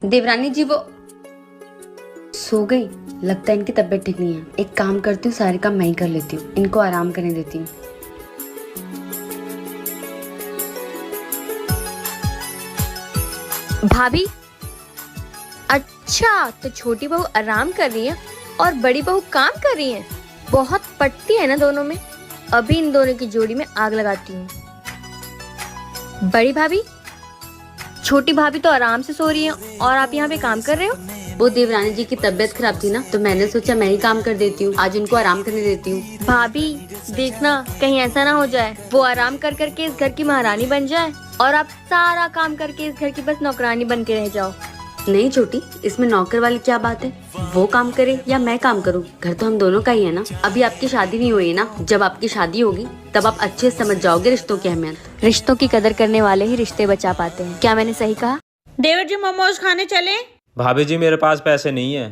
देवरानी जी वो सो गई। लगता है इनकी तबीयत ठीक नहीं है। एक काम करती हूँ, सारे काम मैं ही कर लेती हूँ, इनको आराम करने देती हूँ। भाभी, अच्छा तो छोटी बहू आराम कर रही है और बड़ी बहू काम कर रही है। बहुत पटती है ना दोनों में। अभी इन दोनों की जोड़ी में आग लगाती हूँ। बड़ी भाभी, छोटी भाभी तो आराम से सो रही है और आप यहाँ पे काम कर रहे हो। वो देवरानी जी की तबीयत खराब थी ना, तो मैंने सोचा मैं ही काम कर देती हूँ, आज उनको आराम करने देती हूँ। भाभी देखना कहीं ऐसा ना हो जाए वो आराम कर करके इस घर की महारानी बन जाए और आप सारा काम करके इस घर की बस नौकरानी बन के रह जाओ। नहीं छोटी, इसमें नौकर वाली क्या बात है? वो काम करे या मैं काम करूँ, घर तो हम दोनों का ही है ना। अभी आपकी शादी नहीं हुई है ना, जब आपकी शादी होगी तब आप अच्छे से समझ जाओगे रिश्तों की अहमियत। रिश्तों की कदर करने वाले ही रिश्ते बचा पाते हैं। क्या मैंने सही कहा? देवर जी मोमोज खाने चले? भाभी जी मेरे पास पैसे नहीं है।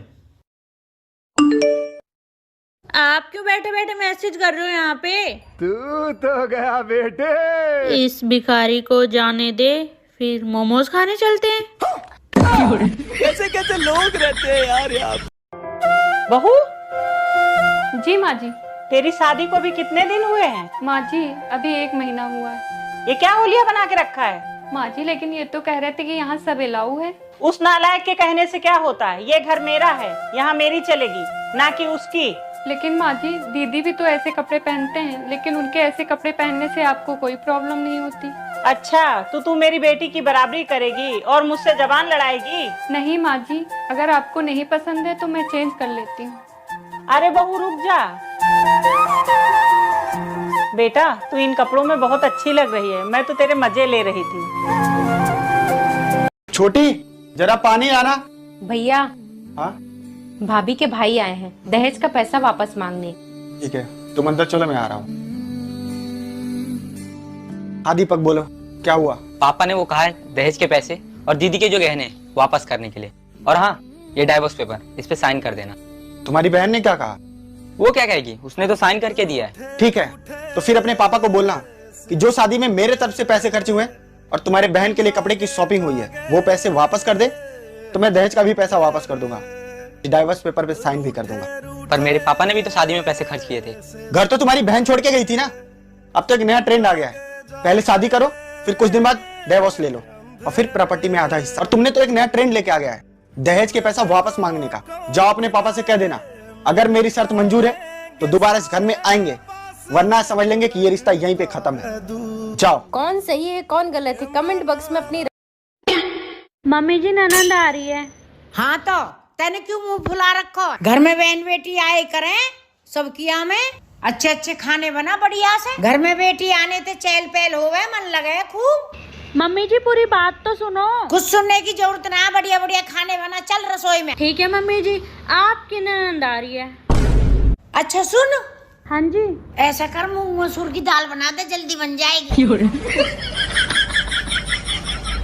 आप क्यों बैठे बैठे मैसेज कर रहे हो यहाँ पे? तू तो गया बेटे। इस भिखारी को जाने दे, फिर मोमोज खाने चलते हैं। कैसे कैसे लोग रहते हैं यार यहाँ। बहू, जी माँ जी। तेरी शादी को भी कितने दिन हुए हैं? माँ जी अभी 1 महीना हुआ है। ये क्या होलिया बना के रखा है? माँ जी लेकिन ये तो कह रहे थे कि यहाँ सब अलाउ है। उस नालायक के कहने से क्या होता है? ये घर मेरा है, यहाँ मेरी चलेगी, ना कि उसकी। लेकिन माँ जी दीदी भी तो ऐसे कपड़े पहनते हैं, लेकिन उनके ऐसे कपड़े पहनने से आपको कोई प्रॉब्लम नहीं होती। अच्छा तो तू मेरी बेटी की बराबरी करेगी और मुझसे जबान लड़ाएगी? नहीं माँ जी, अगर आपको नहीं पसंद है तो मैं चेंज कर लेती हूँ। अरे बहू रुक जा। बेटा तू इन कपड़ों में बहुत अच्छी लग रही है, मैं तो तेरे मजे ले रही थी। छोटी जरा पानी आना। भैया, हाँ भाभी के भाई आए हैं दहेज का पैसा वापस मांगने। ठीक है, तुम अंदर चलो, मैं आ रहा हूँ। हाँ दीपक बोलो, क्या हुआ? पापा ने वो कहा है दहेज के पैसे और दीदी के जो गहने वापस करने के लिए। और हाँ, ये डाइवोर्स पेपर, इस पे साइन कर देना। तुम्हारी बहन ने क्या कहा? वो क्या कहेगी, उसने तो साइन करके दिया है। ठीक है, तो फिर अपने पापा को बोलना कि जो शादी में मेरे तरफ से पैसे खर्च हुए और तुम्हारे बहन के लिए कपड़े की शॉपिंग हुई है वो पैसे वापस कर दे, तो मैं दहेज का भी पैसा वापस कर दूंगा, डाइवोर्स पेपर पे साइन भी कर दूंगा। पर मेरे पापा ने भी तो शादी में पैसे खर्च किए थे। घर तो तुम्हारी बहन छोड़ के गई थी ना। अब तो एक नया ट्रेंड आ गया है, पहले शादी करो, फिर कुछ दिन बाद डिवोर्स ले लो और फिर प्रॉपर्टी में आधा हिस्सा। और तुमने तो एक नया ट्रेंड लेके आ गया है, दहेज के पैसा वापस मांगने का। जाओ अपने पापा से कह देना, अगर मेरी शर्त मंजूर है तो दोबारा इस घर में आएंगे, वरना समझ लेंगे कि ये रिश्ता यहीं पे खत्म है। जाओ। कौन सही है कौन गलत है कमेंट बॉक्स में अपनी। मम्मी जी ननद आ रही है। हाँ तो तेने क्यों मुंह फुला रखो? घर में बहन बेटी आए करें, सब किया में अच्छे अच्छे खाने बना बढ़िया से। घर में बेटी आने ते चहल पहल होवे, मन लगे खूब। मम्मी जी पूरी बात तो सुनो। कुछ सुनने की जरूरत ना, बढ़िया बढ़िया खाने बना, चल रसोई में। ठीक है मम्मी जी, आपकी ननद आ रही है। अच्छा सुन। हाँ जी। ऐसा कर, मूंग मसूर की दाल बना दे, जल्दी बन जाएगी।